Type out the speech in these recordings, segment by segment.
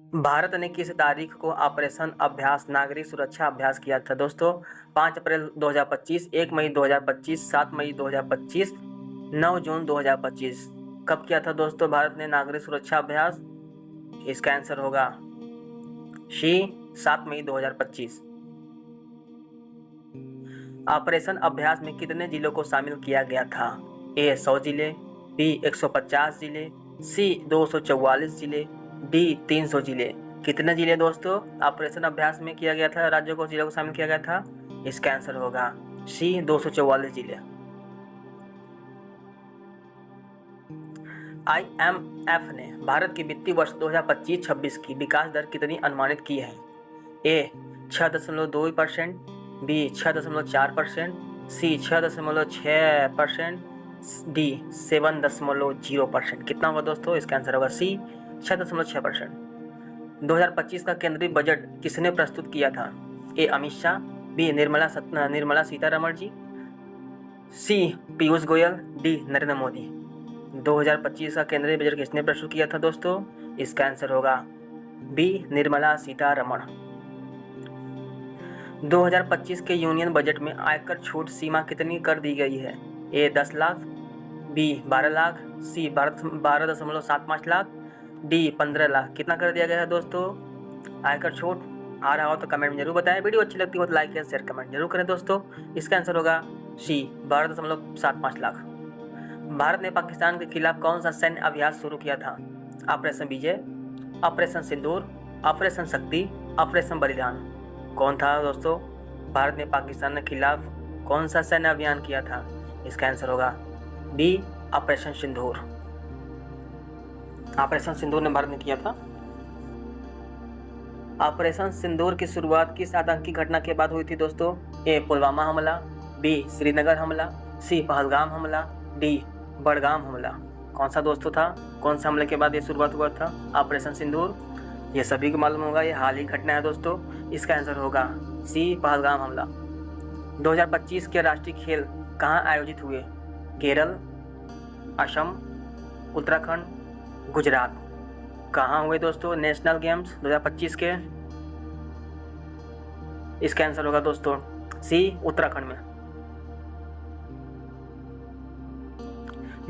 भारत ने किस तारीख को ऑपरेशन अभ्यास नागरिक सुरक्षा अभ्यास किया था दोस्तों? 5 अप्रैल 2025, 1 मई 2025, 7 मई 2025, 9 जून 2025। कब किया था दोस्तों भारत ने नागरिक सुरक्षा अभ्यास? इसका आंसर होगा सी 7 मई 2025। ऑपरेशन अभ्यास में कितने जिलों को शामिल किया गया था? ए 100 जिले, बी 150 जिले, सी 244 जिले, डी 300 जिले। कितने जिले दोस्तों ऑपरेशन अभ्यास में किया गया था, राज्यों को जिलों को शामिल किया गया था? इसका आंसर होगा सी 244 जिले। IMF ने भारत की वित्तीय वर्ष 2025-26 की विकास दर कितनी अनुमानित की है? ए 6.2%, बी 6.4%, सी 6.6%, डी 7.0%। कितना होगा दोस्तों? इसका आंसर होगा सी 6.6%। 2025 का केंद्रीय बजट किसने प्रस्तुत किया था? ए अमित शाह, बी निर्मला सीतारमण जी, सी पीयूष गोयल, डी नरेंद्र मोदी। 2025 का केंद्रीय बजट किसने प्रस्तुत किया था दोस्तों? इसका आंसर होगा बी निर्मला सीतारमण। 2025 के यूनियन बजट में आयकर छूट सीमा कितनी कर दी गई है? ए 10 लाख, बी 12 लाख, सी 12.75 लाख, डी 15 लाख। कितना कर दिया गया है दोस्तों आयकर छूट? आ रहा हो तो कमेंट में जरूर बताएं। वीडियो अच्छी लगती हो तो लाइक या शेयर कमेंट जरूर करें दोस्तों। इसका आंसर होगा सी 12.75 लाख। भारत ने पाकिस्तान के खिलाफ कौन सा सैन्य अभ्यास शुरू किया था? ऑपरेशन विजय, ऑपरेशन सिंदूर, ऑपरेशन शक्ति, ऑपरेशन बलिदान। कौन था दोस्तों भारत ने पाकिस्तान के खिलाफ कौन सा सैन्य अभियान किया था? इसका आंसर होगा बी ऑपरेशन सिंदूर। ऑपरेशन सिंदूर ने भारत ने किया था। ऑपरेशन सिंदूर की शुरुआत किस आतंकी घटना के बाद हुई थी दोस्तों? ए पुलवामा हमला, बी श्रीनगर हमला, सी पहलगाम हमला, डी बड़गाम हमला। कौन सा दोस्तों था? कौन सा हमले के बाद ये शुरुआत हुआ था ऑपरेशन सिंदूर? ये सभी को मालूम होगा, ये हाल ही घटना है दोस्तों। इसका आंसर होगा सी पहलगाम हमला। 2025 के राष्ट्रीय खेल कहाँ आयोजित हुए? केरल, असम, उत्तराखंड, गुजरात। कहाँ हुए दोस्तों नेशनल गेम्स 2025 के? इसका आंसर होगा दोस्तों सी उत्तराखंड में।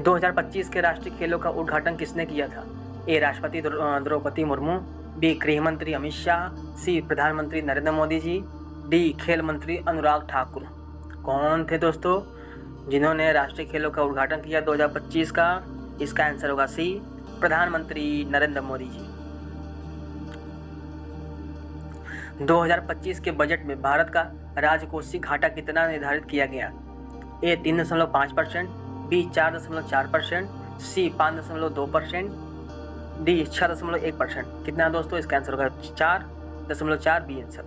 2025 के राष्ट्रीय खेलों का उद्घाटन किसने किया था? ए राष्ट्रपति द्रौपदी मुर्मू, बी गृह मंत्री अमित शाह, सी प्रधानमंत्री नरेंद्र मोदी जी, डी खेल मंत्री अनुराग ठाकुर। कौन थे दोस्तों जिन्होंने राष्ट्रीय खेलों का उद्घाटन किया 2025 का? इसका आंसर होगा सी प्रधानमंत्री नरेंद्र मोदी जी। 2025 के बजट में भारत का राजकोषीय घाटा कितना निर्धारित किया गया? ए 3.5%, बी 4.4%, सी 5.2%, डी 6.1%। कितना दोस्तों? इसका आंसर होगा 4.4 बी आंसर।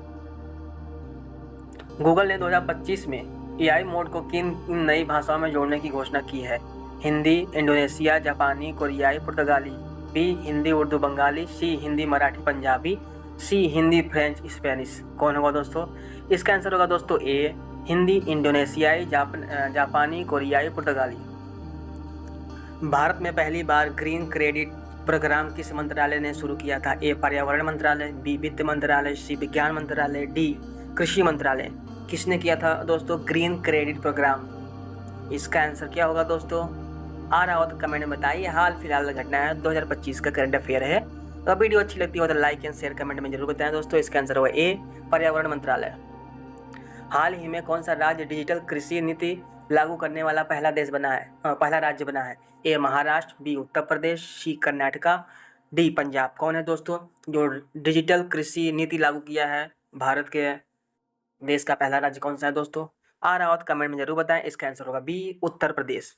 गूगल ने 2025 में AI मोड को किन नई भाषाओं में जोड़ने की घोषणा की है? हिंदी, इंडोनेशिया, जापानी, कोरियाई, पुर्तगाली। बी हिंदी, उर्दू, बंगाली, सी हिंदी, मराठी, पंजाबी, सी हिंदी, फ्रेंच, स्पेनिश। कौन होगा दोस्तों? इसका आंसर होगा दोस्तों ए हिंदी, इंडोनेशियाई, जापानी, कोरियाई, पुर्तगाली। भारत में पहली बार ग्रीन क्रेडिट प्रोग्राम किस मंत्रालय ने शुरू किया था? ए पर्यावरण मंत्रालय, बी वित्त मंत्रालय, सी विज्ञान मंत्रालय, डी कृषि मंत्रालय। किसने किया था दोस्तों ग्रीन क्रेडिट प्रोग्राम? इसका आंसर क्या होगा दोस्तों? आ रहा हो तो कमेंट में बताइए। हाल फिलहाल घटना है 2025 का करंट अफेयर है। तो वीडियो अच्छी लगती हो तो लाइक एंड शेयर कमेंट में जरूर बताएं दोस्तों। इसका आंसर होगा ए पर्यावरण मंत्रालय। हाल ही में कौन सा राज्य डिजिटल कृषि नीति लागू करने वाला पहला राज्य बना है? ए महाराष्ट्र, बी उत्तर प्रदेश, सी कर्नाटका, डी पंजाब। कौन है दोस्तों जो डिजिटल कृषि नीति लागू किया है भारत के देश का पहला राज्य कौन सा है दोस्तों? आ रहा हो तो कमेंट में जरूर बताएं। इसका आंसर होगा बी उत्तर प्रदेश।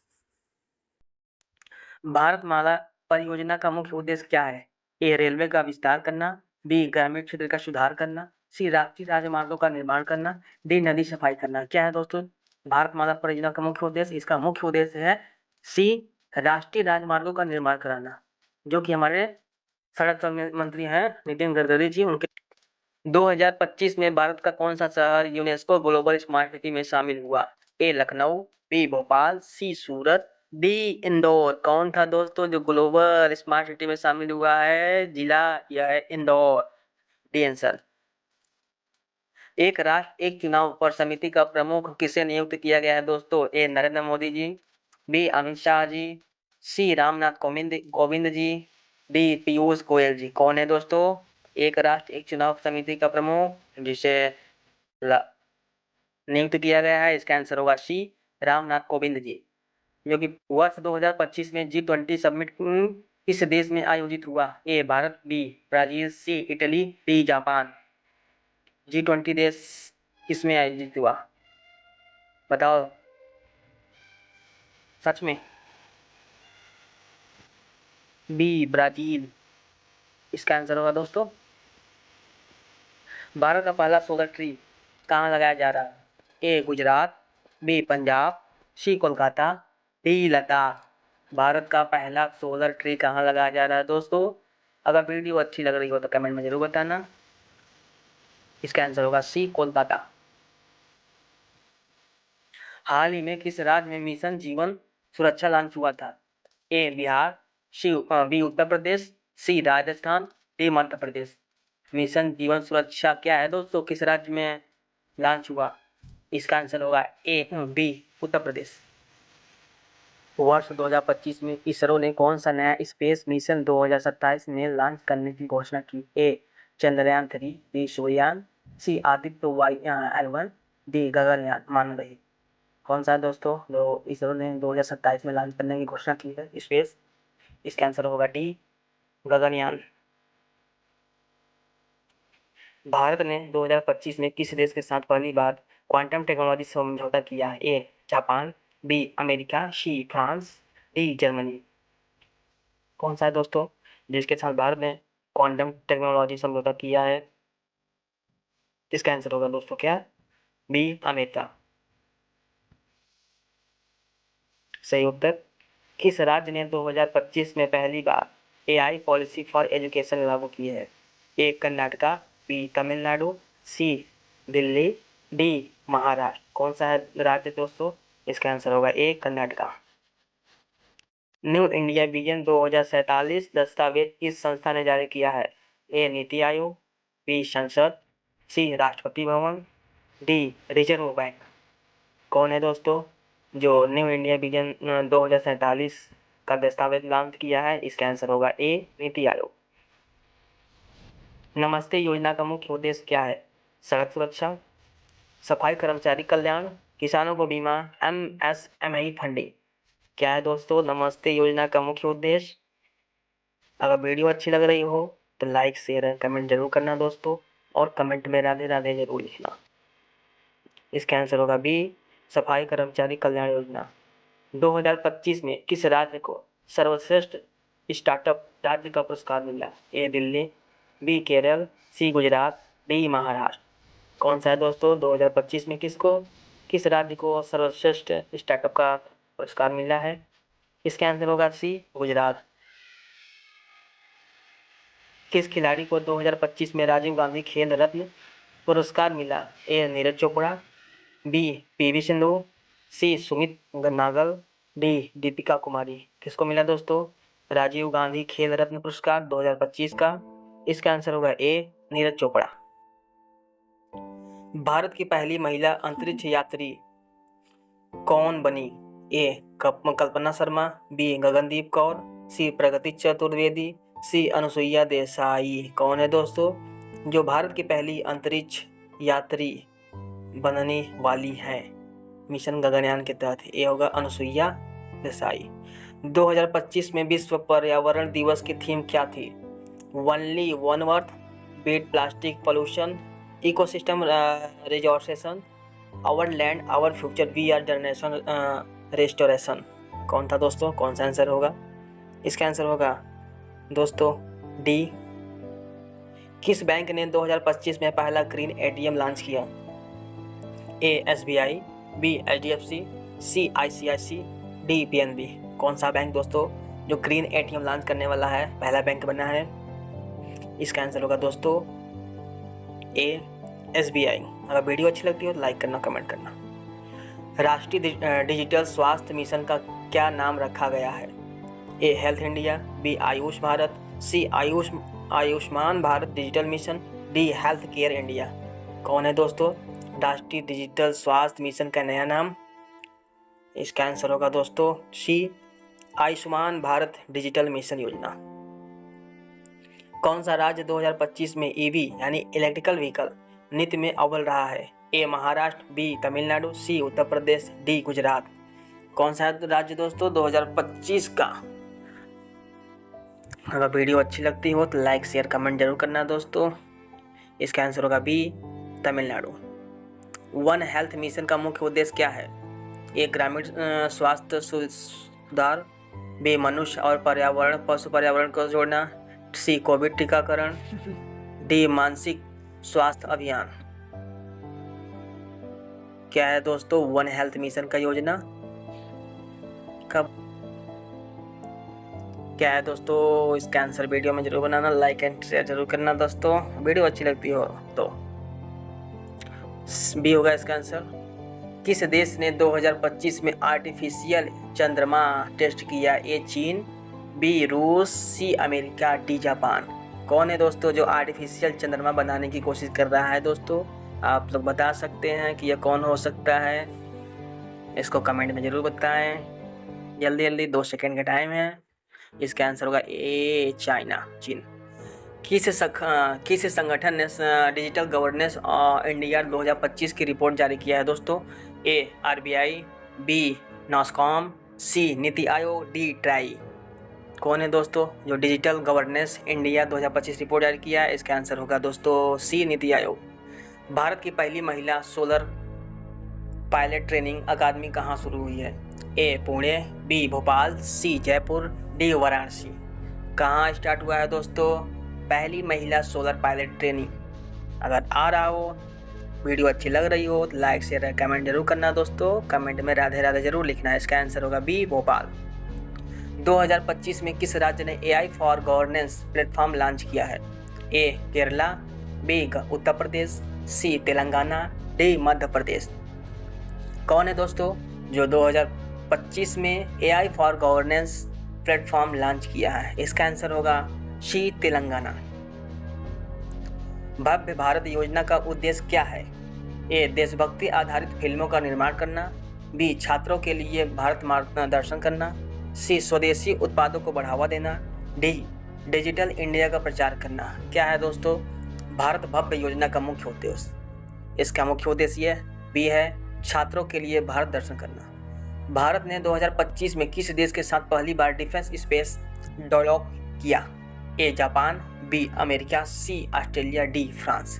भारतमाला परियोजना का मुख्य उद्देश्य क्या है? ए रेलवे का विस्तार करना, बी ग्रामीण क्षेत्र का सुधार करना, सी राष्ट्रीय राजमार्गों का निर्माण करना, डी नदी सफाई करना। क्या है दोस्तों भारतमाला परियोजना का मुख्य उद्देश्य? इसका मुख्य उद्देश्य है सी राष्ट्रीय राजमार्गों का निर्माण कराना, जो कि हमारे सड़क मंत्री हैं नितिन गडकरी जी। उनके 2025 में भारत का कौन सा शहर यूनेस्को ग्लोबल स्मार्ट सिटी में शामिल हुआ? ए लखनऊ, बी भोपाल, सी सूरत, डी इंदौर। कौन था दोस्तों जो ग्लोबल स्मार्ट सिटी में शामिल हुआ है? जिला यह है इंदौर। D answer. एक राष्ट्र एक चुनाव पर समिति का प्रमुख किसे नियुक्त किया गया है दोस्तों? ए नरेंद्र मोदी जी, बी अमित शाह जी, सी रामनाथ कोविंद कोविंद जी, डी पीयूष गोयल जी। कौन है दोस्तों एक राष्ट्र एक चुनाव समिति का प्रमुख जिसे नियुक्त किया गया है? इसका आंसर होगा सी रामनाथ कोविंद जी। जो कि वर्ष 2025 में G20 समिट किस देश में आयोजित हुआ? ए भारत, बी ब्राजील, सी इटली, डी जापान। G20 देश किसमें आयोजित हुआ? बताओ सच में। बी ब्राजील इसका आंसर होगा दोस्तों। भारत का पहला सोलर ट्री कहाँ लगाया जा रहा है? ए गुजरात, बी पंजाब, सी कोलकाता, डी लद्दाख। भारत का पहला सोलर ट्री कहाँ लगाया जा रहा है दोस्तों? अगर वीडियो अच्छी लग रही हो तो कमेंट में जरूर बताना। इसका आंसर होगा सी कोलकाता। हाल ही में किस राज्य में मिशन जीवन सुरक्षा लॉन्च हुआ था? ए बिहार, बी उत्तर प्रदेश, सी राजस्थान, डी मध्य प्रदेश। मिशन जीवन सुरक्षा क्या है दोस्तों? किस राज्य में लॉन्च हुआ? इसका आंसर होगा ए बी उत्तर प्रदेश। वर्ष 2025 में इसरो ने कौन सा नया स्पेस मिशन 2027 में लॉन्च करने की घोषणा की? ए चंद्रयान 3, बी सूर्ययान, सी आदित्य L1, डी गगनयान मानव। कौन सा है दोस्तों जो इसरो ने 2027 में लॉन्च करने की घोषणा की है स्पेस? इसका आंसर होगा डी गगनयान। भारत ने 2025 में किस देश के साथ पहली बार क्वांटम टेक्नोलॉजी समझौता किया है? A Japan, B America, C France, D Germany. कौन सा है दोस्तों जिसके साथ भारत ने क्वांटम टेक्नोलॉजी समझौता किया है? इसका आंसर होगा दोस्तों क्या? B America. सही उत्तर। किस राज्य ने 2025 में पहली बार AI पॉलिसी फॉर एजुकेशन लागू की है? A Karnataka, B Tamil Nadu, C Delhi, D Maharashtra. कौन सा है राज्य दोस्तों? इसका आंसर होगा A Karnataka. New India vision 2047 दस्तावेज किस संस्था ने जारी किया है? ए नीति आयोग, बी संसद, सी Rashtrapati Bhavan, D reserve bank. कौन है दोस्तों जो न्यू इंडिया विजन 2047 का दस्तावेज लॉन्च किया है? इसका आंसर होगा ए नीति आयोग। नमस्ते योजना का मुख्य उद्देश्य क्या है? सड़क सुरक्षा, सफाई कर्मचारी कल्याण, किसानों को बीमा, MSME फंडिंग। क्या है दोस्तों नमस्ते योजना का मुख्य उद्देश्य? अगर वीडियो अच्छी लग रही हो तो लाइक शेयर एंड कमेंट जरूर करना दोस्तों, और कमेंट में राधे राधे जरूर लिखना। इसका आंसर होगा बी सफाई कर्मचारी कल्याण योजना। 2025 में किस राज्य को सर्वश्रेष्ठ स्टार्टअप राज्य का पुरस्कार मिला? ए दिल्ली, बी केरल, सी गुजरात, डी महाराष्ट्र। कौन सा है दोस्तों 2025 में किस राज्य को सर्वश्रेष्ठ स्टार्टअप का पुरस्कार मिला है? इसका आंसर होगा सी गुजरात। किस खिलाड़ी को 2025 में राजीव गांधी खेल रत्न पुरस्कार मिला? ए नीरज चोपड़ा, बी पीवी सिंधु, सी सुमित नागल, डी दीपिका कुमारी। किसको मिला दोस्तों राजीव गांधी खेल रत्न पुरस्कार 2025 का? इसका आंसर होगा ए नीरज चोपड़ा। भारत की पहली महिला अंतरिक्ष यात्री कौन बनी? ए कल्पना शर्मा, बी गगनदीप कौर, सी प्रगति चतुर्वेदी, सी अनुसुईया देसाई। कौन है दोस्तों जो भारत की पहली अंतरिक्ष यात्री बनने वाली है मिशन गगनयान के तहत? ये होगा अनुसुईया देसाई। 2025 में विश्व पर्यावरण दिवस की थीम क्या थी? Only one earth, beat plastic pollution, ecosystem restoration, our land our future, we are generation restoration. कौन था दोस्तों कौन सा आंसर होगा? इसका आंसर होगा दोस्तों डी। किस बैंक ने 2025 में पहला ग्रीन ATM लॉन्च किया? ए SBI, बी HDFC, सी ICICI, डी PNB। कौन सा बैंक दोस्तों जो ग्रीन ATM लॉन्च करने वाला है, पहला बैंक बना है? इसका आंसर होगा दोस्तों ए SBI। अगर वीडियो अच्छी लगती हो तो लाइक करना, कमेंट करना। राष्ट्रीय डिजिटल स्वास्थ्य मिशन का क्या नाम रखा गया है? A health India, B Ayush Bharat, C Ayushman Bharat digital mission, D health care India. कौन है दोस्तों राष्ट्रीय डिजिटल स्वास्थ्य मिशन का नया नाम? इसका आंसर होगा दोस्तों सी आयुष्मान भारत डिजिटल मिशन योजना। कौन सा राज्य 2025 में ईवी यानी इलेक्ट्रिकल व्हीकल नीति में अव्वल रहा है? ए महाराष्ट्र, बी तमिलनाडु, सी उत्तर प्रदेश, डी गुजरात। कौन सा राज्य दोस्तों 2025 का? अगर वीडियो अच्छी लगती हो तो लाइक शेयर कमेंट जरूर करना दोस्तों। इसका आंसर होगा B Tamil Nadu. One health mission का मुख्य उद्देश्य क्या है? ए ग्रामीण स्वास्थ्य सुधार, बी मनुष्य और पर्यावरण पशु पर्यावरण को जोड़ना, सी कोविड टीकाकरण, डी मानसिक स्वास्थ्य अभियान। क्या है दोस्तों वन हेल्थ मिशन का योजना? कब क्या है दोस्तों? इसका आंसर वीडियो में जरूर बनाना, लाइक एंड शेयर जरूर करना दोस्तों। वीडियो अच्छी लगती हो तो बी होगा इसका आंसर। किस देश ने 2025 में आर्टिफिशियल चंद्रमा टेस्ट किया? ए चीन, बी रूस, सी अमेरिका, डी जापान। कौन है दोस्तों जो आर्टिफिशियल चंद्रमा बनाने की कोशिश कर रहा है दोस्तों? आप लोग बता सकते हैं कि यह कौन हो सकता है? इसको कमेंट में ज़रूर बताएं। जल्दी जल्दी 2 सेकेंड का टाइम है। इसका आंसर होगा ए चाइना, चीन। किस संगठन ने डिजिटल गवर्नेंस इंडिया 2025 की रिपोर्ट जारी किया है दोस्तों? ए आरबीआई, बी नॉस्कॉम, सी नीति आयोग, डी ट्राई। कौन है दोस्तों जो डिजिटल गवर्नेंस इंडिया 2025 रिपोर्ट जारी किया है? इसका आंसर होगा दोस्तों सी नीति आयोग। भारत की पहली महिला सोलर पायलट ट्रेनिंग अकादमी कहाँ शुरू हुई है? ए पुणे, बी भोपाल, सी जयपुर, डी वाराणसी। कहाँ स्टार्ट हुआ है दोस्तों पहली महिला सोलर पायलट ट्रेनिंग? अगर आ रहा हो, वीडियो अच्छी लग रही हो तो लाइक शेयर कमेंट जरूर करना दोस्तों। कमेंट में राधे राधे जरूर लिखना है। इसका आंसर होगा बी भोपाल। 2025 में किस राज्य ने AI for governance platform launch किया है? ए केरला, बी उत्तर प्रदेश, सी तेलंगाना, डी मध्य प्रदेश। कौन है दोस्तों जो 2025 में AI for governance platform launch किया है? इसका आंसर होगा सी तेलंगाना। भव्य भारत योजना का उद्देश्य क्या है? ए देशभक्ति आधारित फिल्मों का निर्माण करना, बी छात्रों के लिए भारत मार्गदर्शन करना, सी स्वदेशी उत्पादों को बढ़ावा देना, डी डिजिटल इंडिया का प्रचार करना। क्या है दोस्तों भारत भव्य योजना का मुख्य उद्देश्य? इसका मुख्य उद्देश्य बी है छात्रों के लिए भारत दर्शन करना। भारत ने 2025 में किस देश के साथ पहली बार डिफेंस स्पेस डायलॉग किया? A Japan, B America, C Australia, D France.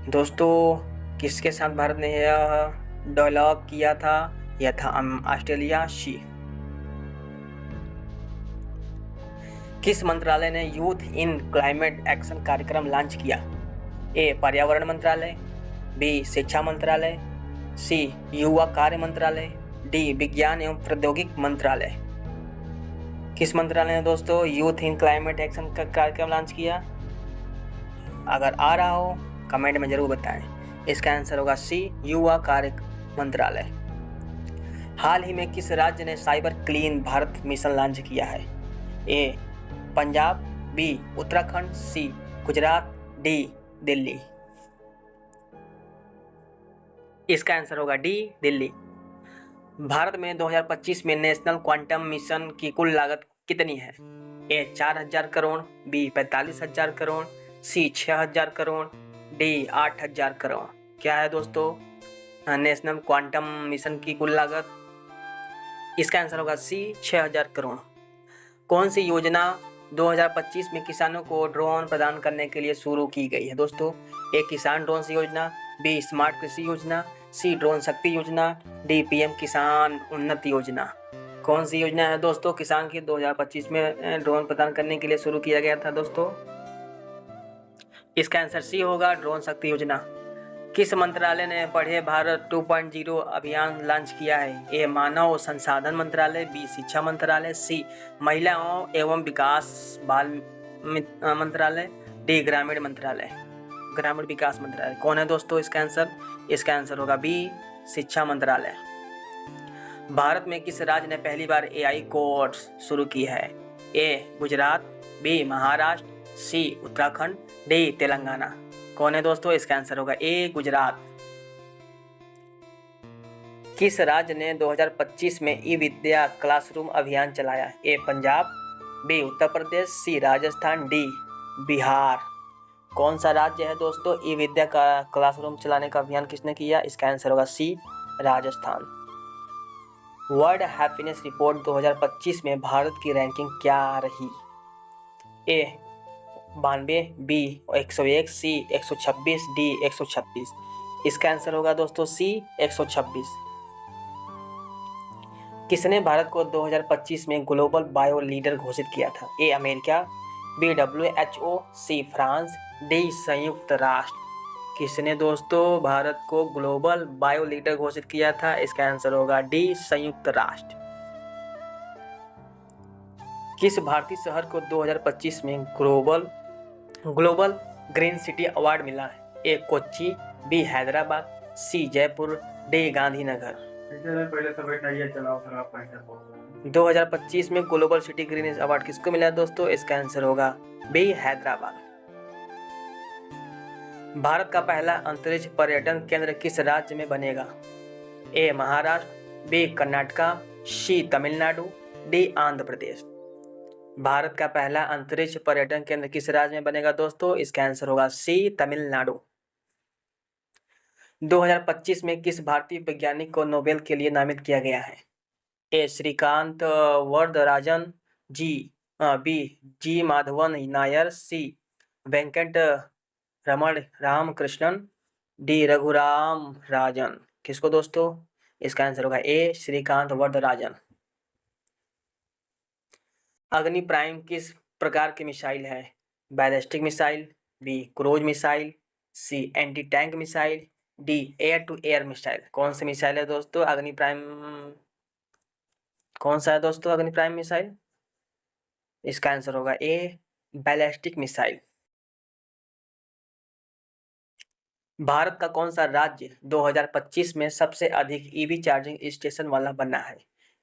दोस्तों किसके साथ भारत ने यह डायलॉग किया था? यह था ऑस्ट्रेलिया, सी। किस मंत्रालय ने यूथ इन क्लाइमेट एक्शन कार्यक्रम लॉन्च किया? ए पर्यावरण मंत्रालय, बी शिक्षा मंत्रालय, सी युवा कार्य मंत्रालय, डी विज्ञान एवं प्रौद्योगिकी मंत्रालय। किस मंत्रालय ने दोस्तों यूथ इन क्लाइमेट एक्शन का कार्यक्रम लॉन्च किया? अगर आ रहा हो कमेंट में जरूर बताएं। इसका आंसर होगा सी युवा कार्य मंत्रालय। हाल ही में किस राज्य ने cyber clean Bharat mission launch किया है? A Punjab, B Uttarakhand, C Gujarat, D Delhi. इसका आंसर होगा डी दिल्ली। भारत में 2025 में नेशनल क्वांटम मिशन की कुल लागत कितनी है? ए 4000 करोड़, बी 45,000 करोड़, सी 6000 करोड़, डी 8000 करोड़। क्या है दोस्तों नेशनल क्वांटम मिशन की कुल लागत? इसका आंसर होगा सी 6000 करोड़। कौन सी योजना 2025 में किसानों को ड्रोन प्रदान करने के लिए शुरू की गई है दोस्तों? ए किसान ड्रोन योजना, बी स्मार्ट कृषि योजना, सी ड्रोन शक्ति योजना, डी पीएम किसान उन्नति योजना। कौन सी योजना है दोस्तों किसान की 2025 में ड्रोन प्रदान करने के लिए शुरू किया गया था दोस्तों? इसका आंसर सी होगा ड्रोन शक्ति योजना। किस मंत्रालय ने पढ़े भारत 2.0 अभियान लॉन्च किया है? ए मानव संसाधन मंत्रालय, बी शिक्षा मंत्रालय, सी महिलाओं एवं विकास बाल मंत्रालय, डी ग्रामीण विकास मंत्रालय। कौन है दोस्तों इसका आंसर? इसका आंसर होगा बी शिक्षा मंत्रालय। भारत में किस राज्य ने पहली बार एआई कोर्स शुरू की है? ए गुजरात, बी महाराष्ट्र, सी उत्तराखंड, डी तेलंगाना। कौन है दोस्तों? इसका आंसर होगा ए गुजरात। किस राज्य ने 2025 में ई विद्या क्लासरूम अभियान चलाया? ए पंजाब, बी उत्तर प्रदेश, सी राजस्थान, डी बिहार। कौन सा राज्य है दोस्तों ई विद्या का क्लासरूम चलाने का अभियान किसने किया? इसका आंसर होगा सी राजस्थान। वर्ल्ड हैप्पीनेस रिपोर्ट 2025 में भारत की रैंकिंग क्या रही? ए 92, बी 101, सी 126, डी 126। इसका आंसर होगा दोस्तों सी 126। किसने भारत को 2025 में ग्लोबल बायो लीडर घोषित किया था? A America, B WHO, C France, D संयुक्त राष्ट्र। किसने दोस्तों भारत को ग्लोबल बायो लीडर घोषित किया था? इसका आंसर होगा डी संयुक्त राष्ट्र। किस भारतीय शहर को 2025 में ग्लोबल ग्रीन सिटी अवार्ड मिला है? ए कोच्चि, बी हैदराबाद, सी जयपुर, डी गांधीनगर। 2025 में ग्लोबल सिटी ग्रीन अवार्ड किसको मिला है दोस्तों? इसका आंसर होगा बी हैदराबाद। भारत का पहला अंतरिक्ष पर्यटन केंद्र किस राज्य में बनेगा? ए महाराष्ट्र, बी कर्नाटका, सी तमिलनाडु, डी आंध्र प्रदेश। भारत का पहला अंतरिक्ष पर्यटन केंद्र किस राज्य में बनेगा दोस्तों? इसका आंसर होगा सी तमिलनाडु। 2025 में किस भारतीय वैज्ञानिक को नोबेल के लिए नामित किया गया है? ए श्रीकांत वरदराजन, बी जी माधवन नायर, सी वेंकट रमण रामकृष्णन, डी रघुराम राजन। किसको दोस्तों? इसका आंसर होगा ए श्रीकांत वरदराजन। अग्नि प्राइम किस प्रकार की मिसाइल है? Ballistic missile, B cruise missile, C anti tank missile, D air to air missile. कौन सी मिसाइल है दोस्तों अग्नि प्राइम? कौन सा है दोस्तों अग्नि प्राइम मिसाइल? इसका आंसर होगा ए बैलिस्टिक मिसाइल। भारत का कौन सा राज्य 2025 में सबसे अधिक ईवी चार्जिंग स्टेशन वाला बना है?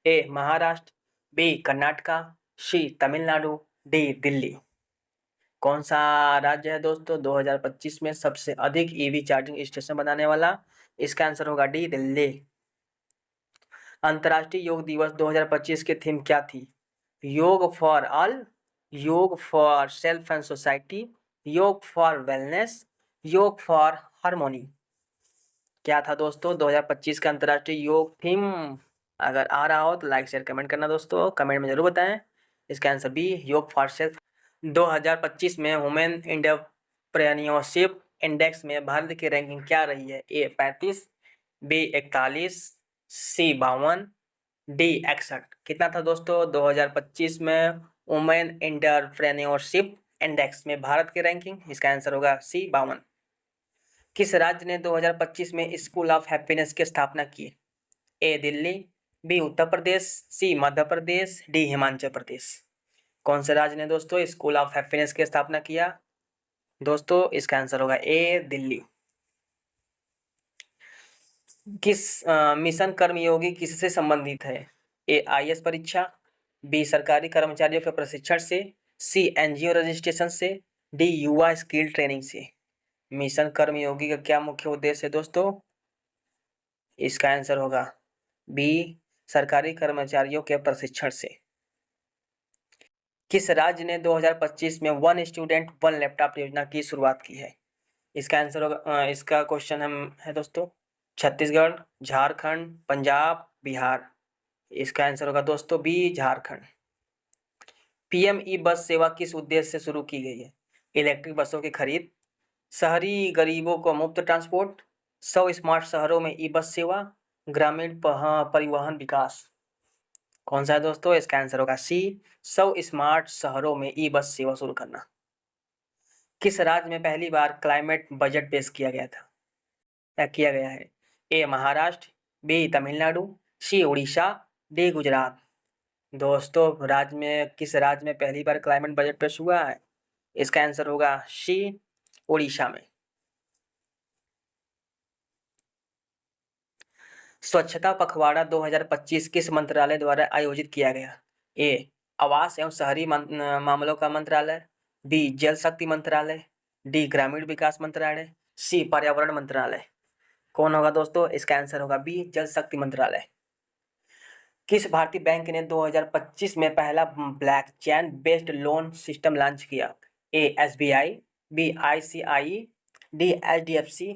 ए महाराष्ट्र, बी कर्नाटका, सी तमिलनाडु, डी दिल्ली। कौन सा राज्य है दोस्तों 2025 में सबसे अधिक ईवी चार्जिंग स्टेशन बनाने वाला? इसका आंसर होगा डी दिल्ली। अंतर्राष्ट्रीय योग दिवस 2025 की थीम क्या थी? योग फॉर ऑल, योग फॉर सेल्फ एंड सोसाइटी, योग फॉर वेलनेस, योग फॉर हार्मोनी। क्या था दोस्तों 2025 का अंतर्राष्ट्रीय योग थीम? अगर आ रहा हो तो लाइक शेयर कमेंट करना दोस्तों, कमेंट में जरूर बताएं। इसका आंसर बी योग फॉर सेल्फ। 2025 में वुमेन एंटरप्रेन्योरशिप इंडेक्स में भारत की रैंकिंग क्या रही है? ए 35, बी 41, सी 52, डी 61। कितना था दोस्तों 2025 में वुमेन एंटरप्रेन्योरशिप इंडेक्स में भारत की रैंकिंग? इसका आंसर होगा सी 52। किस राज्य ने 2025 में स्कूल ऑफ हैप्पीनेस की स्थापना की? ए दिल्ली, बी उत्तर प्रदेश, सी मध्य प्रदेश, डी हिमाचल प्रदेश। कौन से राज्य ने दोस्तों स्कूल ऑफ हैप्पीनेस की स्थापना किया? दोस्तों इसका आंसर होगा ए दिल्ली। किस मिशन कर्मयोगी किससे संबंधित है? ए IAS परीक्षा, बी सरकारी कर्मचारियों के प्रशिक्षण से, सी NGO रजिस्ट्रेशन से, डी युवा स्किल ट्रेनिंग से। मिशन कर्मयोगी का क्या मुख्य उद्देश्य है दोस्तों? इसका आंसर होगा बी सरकारी कर्मचारियों के प्रशिक्षण से। किस राज्य ने 2025 में वन स्टूडेंट वन लैपटॉप योजना की शुरुआत की है? इसका आंसर होगा इसका क्वेश्चन है दोस्तों छत्तीसगढ़, झारखंड, पंजाब, बिहार। इसका आंसर होगा दोस्तों बी झारखंड। PM ई बस सेवा किस उद्देश्य से शुरू की गई है? इलेक्ट्रिक बसों की खरीद, शहरी गरीबों को मुफ्त ट्रांसपोर्ट, 100 स्मार्ट शहरों में ई बस सेवा, ग्रामीण परिवहन विकास। कौन सा है दोस्तों? इसका आंसर होगा सी 100 स्मार्ट शहरों में ई बस सेवा शुरू करना। किस राज्य में पहली बार क्लाइमेट बजट पेश किया गया है? ए महाराष्ट्र, बी तमिलनाडु, सी उड़ीसा, डी गुजरात। दोस्तों किस राज्य में पहली बार क्लाइमेट बजट पेश हुआ है? इसका आंसर होगा सी उड़ीसा में। स्वच्छता पखवाड़ा 2025 किस मंत्रालय द्वारा आयोजित किया गया? ए. आवास एवं शहरी मामलों का मंत्रालय, बी. जल शक्ति मंत्रालय, डी. ग्रामीण विकास मंत्रालय, सी. पर्यावरण मंत्रालय। कौन होगा दोस्तों? इसका आंसर होगा बी. जल शक्ति मंत्रालय। किस भारतीय बैंक ने 2025 में पहला blockchain based loan system launch किया? A. SBI, B. ICI, D. HDFC,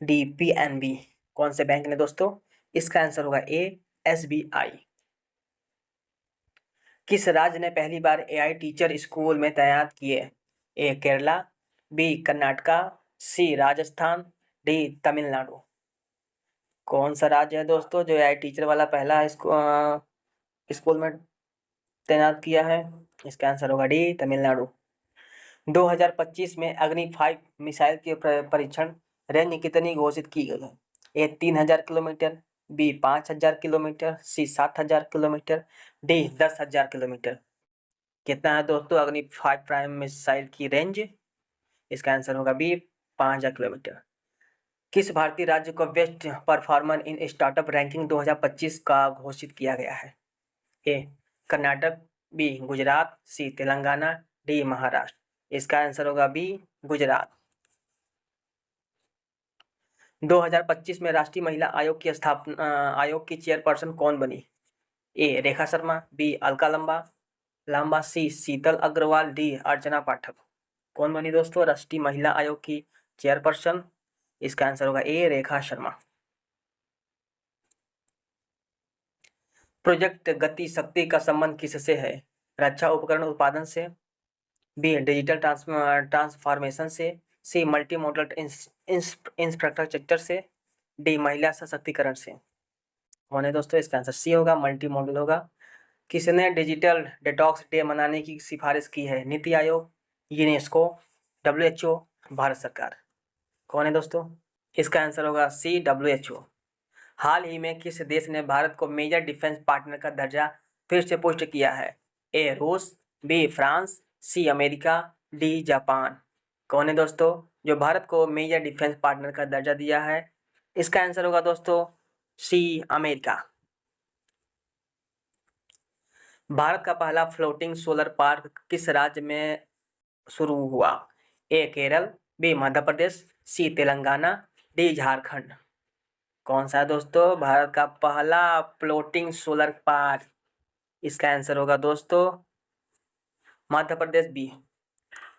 D. PNB. कौन से बैंक ने दोस्तों? इसका आंसर होगा ए. एसबीआई। किस राज्य ने पहली बार एआई टीचर स्कूल में तैनात किए? ए. केरला, बी. कर्नाटका, सी. राजस्थान, डी. तमिलनाडु। कौन सा राज्य है दोस्तों जो एआई टीचर वाला पहला स्कूल में तैनात किया है? इसका आंसर होगा डी. तमिलनाडु। 2025 में अग्नि 5 मिसाइल के परीक्षण रेंज कितनी घोषित की गई है? ए. 3000 किलोमीटर, बी. 5000 किलोमीटर, सी. 7000 किलोमीटर, डी. 10,000 किलोमीटर। कितना है दोस्तों अग्नि 5 प्राइम मिसाइल की रेंज? इसका आंसर होगा बी. 5000 किलोमीटर। किस भारतीय राज्य को बेस्ट परफॉर्मर इन स्टार्टअप रैंकिंग 2025 का घोषित किया गया है? ए. कर्नाटक, बी. गुजरात, सी. तेलंगाना, डी. महाराष्ट्र। इसका आंसर होगा बी. गुजरात। 2025 में राष्ट्रीय महिला आयोग की आयोग की चेयरपर्सन कौन बनी? ए. रेखा शर्मा, बी. अलका लांबा, सी. शीतल अग्रवाल, डी. अर्चना पाठक। कौन बनी दोस्तों राष्ट्रीय महिला आयोग की चेयरपर्सन? इसका आंसर होगा ए. रेखा शर्मा। प्रोजेक्ट गति शक्ति का संबंध किससे है? रक्षा उपकरण उत्पादन से, बी. डिजिटल ट्रांसफॉर्मेशन से, सी. मल्टी मॉडल इंफ्रास्ट्रक्चर से, डी. महिला सशक्तिकरण से। कौन है दोस्तों? इसका आंसर सी होगा, मल्टी मॉडल होगा। किसने डिजिटल डिटॉक्स डे मनाने की सिफारिश की है? नीति आयोग, यूनेस्को, WHO, भारत सरकार। कौन है दोस्तों? इसका आंसर होगा सी. WHO। हाल ही में किस देश ने भारत को मेजर डिफेंस पार्टनर का दर्जा फिर से पुष्ट किया है? ए. रूस, B. France, C. America, D. Japan. कौन है दोस्तों जो भारत को मेजर डिफेंस पार्टनर का दर्जा दिया है? इसका आंसर होगा दोस्तों सी. अमेरिका। भारत का पहला फ्लोटिंग सोलर पार्क किस राज्य में शुरू हुआ? ए. केरल, बी. मध्य प्रदेश, सी. तेलंगाना, डी. झारखंड। कौन सा है दोस्तों भारत का पहला फ्लोटिंग सोलर पार्क? इसका आंसर होगा दोस्तों मध्य प्रदेश, बी।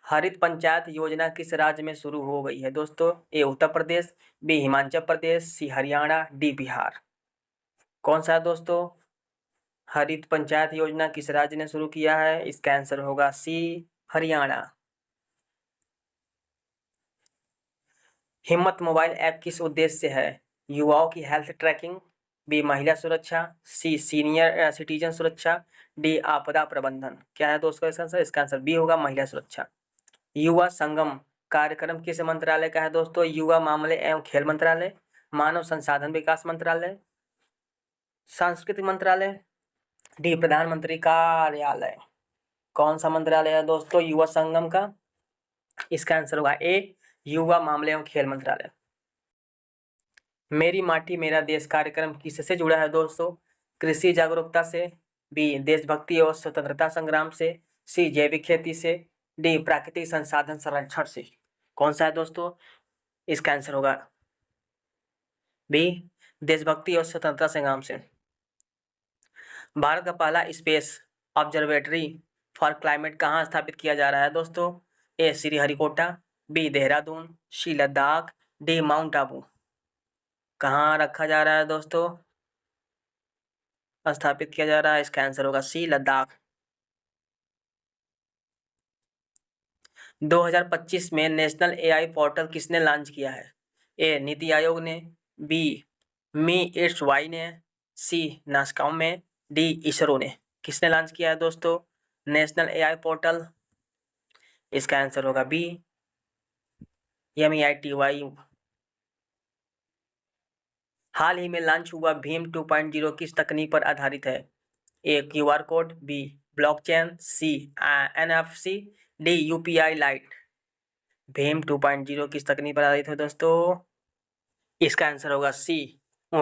हरित पंचायत योजना किस राज्य में शुरू हो गई है दोस्तों? ए. उत्तर प्रदेश, बी. हिमाचल प्रदेश, सी. हरियाणा, डी. बिहार। कौन सा है दोस्तों हरित पंचायत योजना किस राज्य ने शुरू किया है? इसका आंसर होगा सी. हरियाणा। हिम्मत मोबाइल ऐप किस उद्देश्य से है? युवाओं की हेल्थ ट्रैकिंग, बी. महिला सुरक्षा, सी. सीनियर सिटीजन सुरक्षा, डी. आपदा प्रबंधन। क्या है दोस्तों इसका आंसर? इसका आंसर बी होगा, महिला सुरक्षा। युवा संगम कार्यक्रम किस मंत्रालय का है दोस्तों? युवा मामले एवं खेल मंत्रालय, मानव संसाधन विकास मंत्रालय, सांस्कृतिक मंत्रालय, डी. प्रधानमंत्री कार्यालय। कौन सा मंत्रालय है दोस्तों युवा संगम का? इसका आंसर होगा ए. युवा मामले एवं खेल मंत्रालय। मेरी माटी मेरा देश कार्यक्रम किससे जुड़ा है दोस्तों? कृषि जागरूकता से, बी. देशभक्ति और स्वतंत्रता संग्राम से, सी. जैविक खेती से, डी. प्राकृतिक संसाधन संरक्षण से। कौन सा है दोस्तों? इसका आंसर होगा बी. देशभक्ति और स्वतंत्रता संग्राम से। भारत का पहला स्पेस ऑब्जर्वेटरी फॉर क्लाइमेट कहाँ स्थापित किया जा रहा है दोस्तों? ए. श्रीहरिकोटा, बी. देहरादून, सी. लद्दाख, डी. माउंट आबू। कहाँ रखा जा रहा है दोस्तों स्थापित किया जा रहा है? इसका आंसर होगा सी. लद्दाख। 2025 में नेशनल एआई पोर्टल किसने लॉन्च किया है? ए. नीति आयोग ने, बी. मी इट्स वाई ने, सी. नास्कॉम में, डी. इसरो ने। किसने लॉन्च किया है दोस्तों नेशनल एआई पोर्टल? इसका आंसर होगा बी. MEITY। हाल ही में लॉन्च हुआ भीम 2.0 किस तकनीक पर आधारित है? A. QR code, B. Blockchain, C. NFC, D. UPI lite. Bhim 2.0 किस तकनीक पर आधारित है दोस्तों? इसका आंसर होगा C.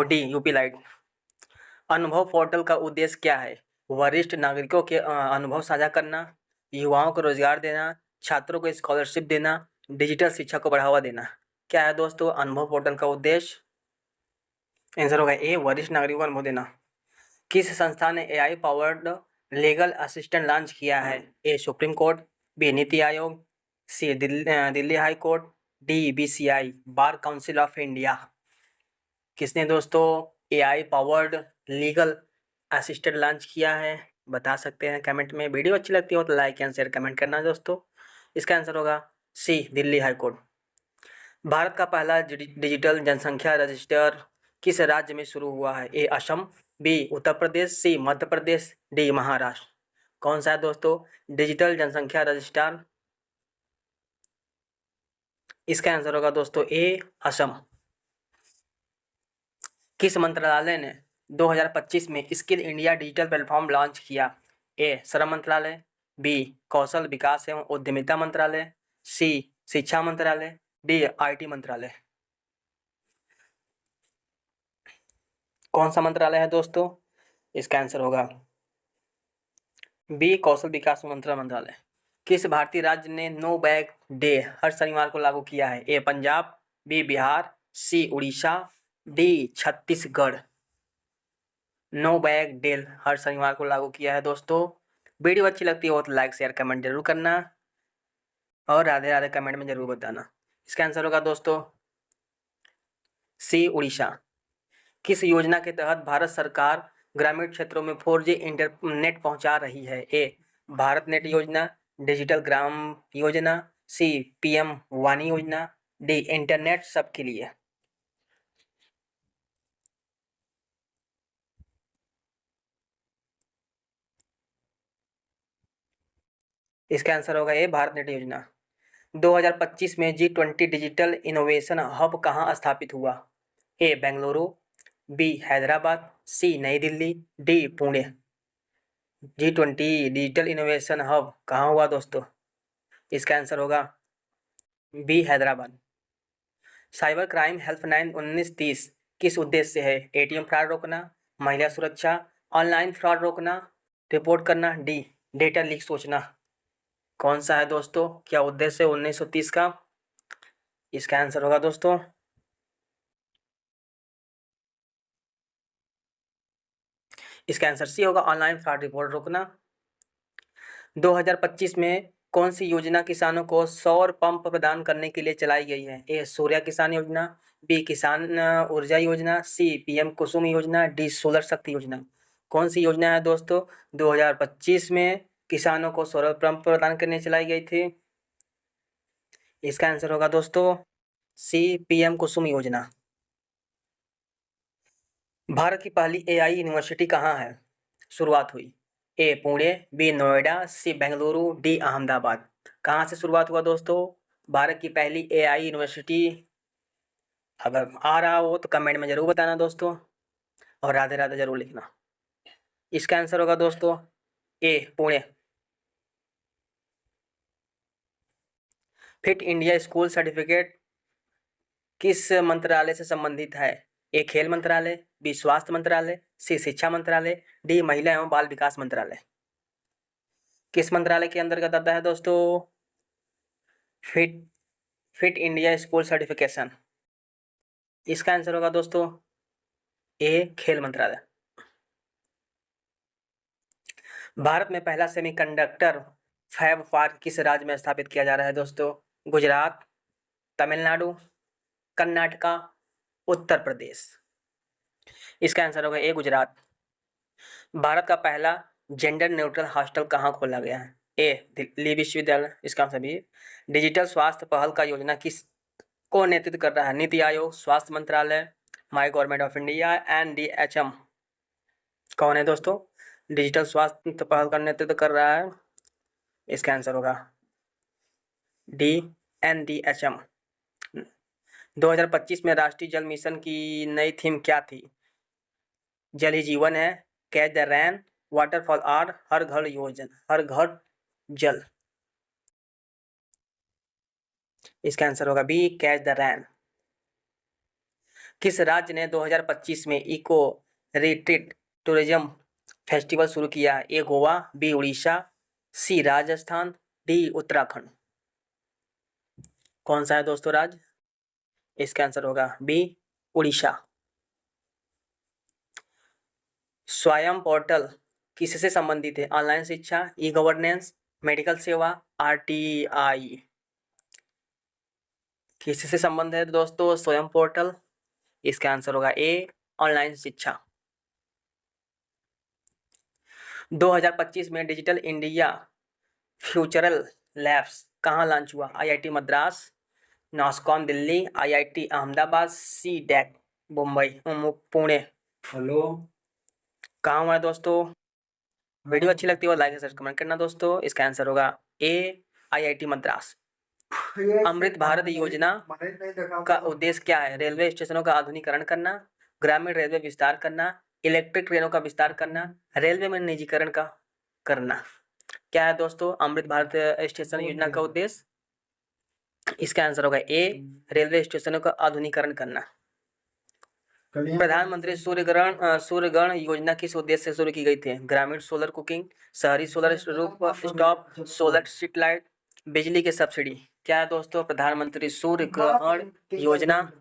D UP light. Anubhav portal का उद्देश्य क्या है? वरिष्ठ नागरिकों के अनुभव साझा करना, युवाओं को रोजगार देना, छात्रों को स्कॉलरशिप देना, डिजिटल शिक्षा को बढ़ावा देना। क्या है दोस्तों अनुभव पोर्टल का उद्देश्य? आंसर होगा ए, वरिष्ठ नागरिकों को अनुभव देना। किस संस्था ने AI powered legal assistant launch किया है? A, supreme court, B, Niti Aayog, C, Delhi high court, D, BCI, bar council of India. किसने दोस्तों AI powered legal assistant launch किया है? बता सकते हैं कमेंट में। वीडियो अच्छी लगती हो तो लाइक एंड शेयर कमेंट करना दोस्तों। इसका आंसर होगा सी, दिल्ली हाई कोर्ट। भारत का पहला डिजिटल जनसंख्या रजिस्टर किस राज्य में शुरू हुआ है? ए, असम, बी, उत्तर प्रदेश, सी, मध्य प्रदेश, डी, महाराष्ट्र। कौन सा है दोस्तों डिजिटल जनसंख्या रजिस्टर? इसका आंसर होगा दोस्तों ए, असम। किस मंत्रालय ने 2025 में skill India digital platform launch किया? ए, श्रम मंत्रालय, बी, कौशल विकास एवं उद्यमिता मंत्रालय, सी, शिक्षा मंत्रालय, डी, आईटी मंत्रालय। कौन सा मंत्रालय है दोस्तों? इसका आंसर होगा बी, कौशल विकास मंत्रालय। किस भारतीय राज्य ने नो बैग डे हर शनिवार को लागू किया है? A, Punjab, B, Bihar, C, Orissa, D, Chhattisgarh. No bag day हर शनिवार को लागू किया है दोस्तों। वीडियो अच्छी लगती हो तो लाइक शेयर कमेंट जरूर करना और राधे राधे कमेंट में जरूर बताना। इसका आंसर होगा दोस्तों सी, उड़ीसा। किस योजना के तहत भारत सरकार ग्रामीण क्षेत्रों में 4G इंटरनेट पहुंचा रही है? ए, भारत नेट योजना, डिजिटल ग्राम योजना, सी, पीएम वानी योजना, डी, इंटरनेट सबके लिए। इसका आंसर होगा ए, भारत नेट योजना। 2025 में G20 डिजिटल इनोवेशन हब कहाँ स्थापित हुआ? A, Bengaluru, B, Hyderabad, C, Nai Delhi, D, Pune. G20 digital innovation hub कहाँ हुआ दोस्तों? इसका आंसर होगा B, Hyderabad. Cyber crime helpline 1930 किस उद्देश्य से है? एटीएम फ्रॉड रोकना, महिला सुरक्षा, ऑनलाइन फ्रॉड रोकना, रिपोर्ट करना, डी, डेटा लीक सोचना। कौन सा है दोस्तों क्या उद्देश्य है 1930 का? इसका आंसर होगा दोस्तों इसका आंसर सी होगा, ऑनलाइन फ्रॉड रिपोर्ट रोकना। 2025 में कौन सी योजना किसानों को सौर पंप प्रदान करने के लिए चलाई गई है? ए, सूर्य किसान योजना, बी, किसान ऊर्जा योजना, सी, पीएम कुसुम योजना, डी, सोलर शक्ति योजना। कौन सी योजना है दोस्तों 2025 में किसानों को सौर पंप प्रदान करने चलाई गई थी? इसका आंसर होगा दोस्तों सी, पीएम कुसुम योजना। भारत की पहली एआई यूनिवर्सिटी कहाँ है शुरुआत हुई? ए, पुणे, बी, नोएडा, सी, बेंगलुरु, डी, अहमदाबाद। कहाँ से शुरुआत हुआ दोस्तों भारत की पहली एआई यूनिवर्सिटी? अगर आ रहा हो तो कमेंट में जरूर बताना दोस्तों और राधे राधे जरूर लिखना। इसका आंसर होगा दोस्तों A, Pune. Fit India school certificate किस मंत्रालय से संबंधित है? ए, खेल मंत्रालय, बी, स्वास्थ्य मंत्रालय, सी, शिक्षा मंत्रालय, डी, महिला एवं बाल विकास मंत्रालय। किस मंत्रालय के अंतर्गत आता है दोस्तों fit fit India school certification? इसका आंसर होगा दोस्तों ए, खेल मंत्रालय। भारत में पहला सेमीकंडक्टर फैब पार्क किस राज्य में स्थापित किया जा रहा है दोस्तों? गुजरात, तमिलनाडु, कर्नाटका, उत्तर प्रदेश। इसका आंसर होगा ए, गुजरात। भारत का पहला जेंडर न्यूट्रल हॉस्टल कहाँ खोला गया है? ए, दिल्ली विश्वविद्यालय। इसका आंसर बी। डिजिटल स्वास्थ्य पहल का योजना किस को नेतृत्व कर रहा है? नीति आयोग, स्वास्थ्य मंत्रालय, my government of India, NDHM। कौन है दोस्तों डिजिटल स्वास्थ्य पहल का नेतृत्व कर रहा है? इसका आंसर होगा डी, NDHM। 2025 में राष्ट्रीय जल मिशन की नई थीम क्या थी? जल ही जीवन है, catch the rain, water for all, हर घर योजना, हर घर जल। इसका आंसर होगा बी, कैच द रैन। किस राज्य ने 2025 में इको रिट्रीट टूरिज्म फेस्टिवल शुरू किया है? ए गोवा, बी उड़ीसा, सी राजस्थान, डी उत्तराखंड। कौन सा है दोस्तों राज्य? इसका आंसर होगा बी उड़ीसा। स्वयं पोर्टल किससे संबंधित है? ऑनलाइन शिक्षा, ई गवर्नेंस, मेडिकल सेवा, आरटीआई। किससे संबंध है दोस्तों स्वयं पोर्टल? इसका आंसर होगा ए ऑनलाइन शिक्षा। 2025 में डिजिटल इंडिया फ्यूचरल लैब्स कहाँ लॉन्च हुआ? IIT Madras, NASSCOM Delhi, IIT Ahmedabad, C DAC Mumbai Pune. Hello, कहाँ हुआ है दोस्तों? वीडियो अच्छी लगती है लाइक शेयर कमेंट करना दोस्तों। इसका आंसर होगा ए आईआईटी मद्रास। अमृत भारत योजना का उद्देश्य क्या है? रेलवे स्टेशनों का आधुनिकीकरण करना, ग्रामीण रेलवे विस्तार करना, इलेक्ट्रिक ट्रेनों का विस्तार करना, रेलवे में निजीकरण का करना। क्या है दोस्तों अमृत भारत स्टेशन योजना का उद्देश्य? इसका आंसर होगा ए रेलवे स्टेशनों का आधुनिकीकरण करना। प्रधानमंत्री सूर्यग्रहण योजना किस उद्देश्य से शुरू की गई थी? ग्रामीण सोलर कुकिंग, शहरी solar roof stop, solar street light, बिजली की सब्सिडी। क्या है दोस्तों प्रधानमंत्री सूर्य ग्रहण योजना?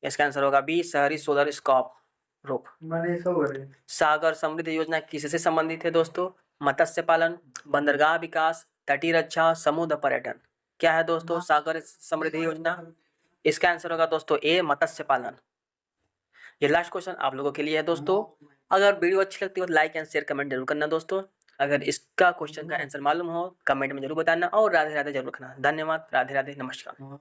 इसका आंसर होगा बी शहरी सोलर स्कॉप रूफ। सागर समृद्धि योजना किससे संबंधित है दोस्तों? मत्स्य पालन, बंदरगाह विकास, तटीय रक्षा, समुद्र पर्यटन। क्या है दोस्तों सागर समृद्धि योजना? इसका आंसर होगा दोस्तों ए मत्स्य पालन। ये लास्ट क्वेश्चन आप लोगों के लिए है दोस्तों। अगर वीडियो अच्छी लगती हो तो लाइक एंड शेयर कमेंट जरूर करना दोस्तों। अगर इसका क्वेश्चन का आंसर मालूम हो कमेंट में जरूर बताना और राधे राधे जरूर लिखना। धन्यवाद, राधे राधे, नमस्कार। हाँ।